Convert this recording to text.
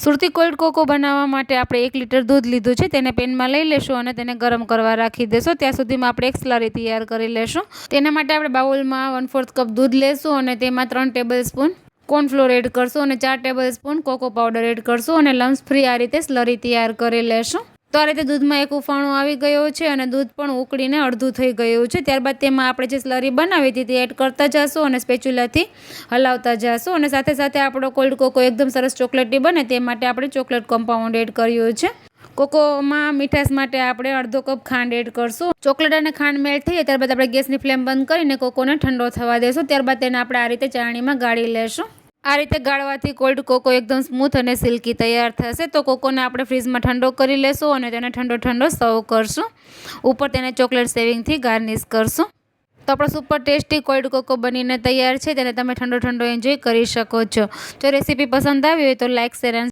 સુરતી cold cocoa બનાવવા માટે આપણે 1 લીટર દૂધ લીધું છે, તેને પેનમાં લઈ લેશું અને તેને ગરમ કરવા રાખી દેશું. ત્યાં સુધીમાં આપણે એક સ્લરી તૈયાર કરી લેશું. તેના માટે આપણે બાઉલમાં 1/4 કપ દૂધ લેશું અને તેમાં 3 ટેબલસ્પૂન કોર્નફ્લોર એડ કરશું અને 4 ટેબલસ્પૂન કોકો પાવડર એડ કરશું અને લમ્સ ફ્રી આ રીતે સ્લરી તૈયાર કરી લેશું. તો આ રીતે દૂધમાં એક ઉફાણો આવી ગયો છે અને દૂધ પણ ઉકળીને અડધું થઈ ગયું છે. ત્યારબાદ તેમાં આપણે જે સ્લરી બનાવી હતી તે એડ કરતા જશું અને સ્પેચ્યુલાથી હલાવતા જશું અને સાથે સાથે આપણો કોલ્ડ કોકો એકદમ સરસ ચોકલેટી બને તે માટે આપણે ચોકલેટ કમ્પાઉન્ડ એડ કર્યું છે. કોકોમાં મીઠાશ માટે આપણે અડધો કપ ખાંડ એડ કરશું. ચોકલેટ અને ખાંડ મેલ્ટ થઈ જાય ત્યારબાદ આપણે ગેસની ફ્લેમ બંધ કરીને કોકોને ઠંડો થવા દેશું. ત્યારબાદ તેને આપણે આ રીતે ચાળણીમાં ગાળી લેશું. આ રીતે ગાળવાથી કોલ્ડ કોકો એકદમ સ્મૂથ અને સિલ્કી તૈયાર થશે. તો કોકોને આપણે ફ્રીજમાં ઠંડો કરી લેશું અને તેને ઠંડો સર્વ કરશું. ઉપર તેને ચોકલેટ સેવિંગથી ગાર્નિશ કરશું. તો આપણો સુપર ટેસ્ટી કોલ્ડ કોકો બનીને તૈયાર છે. તેને તમે ઠંડો એન્જોય કરી શકો છો. જો રેસીપી પસંદ આવી હોય તો લાઇક, શેર એન્ડ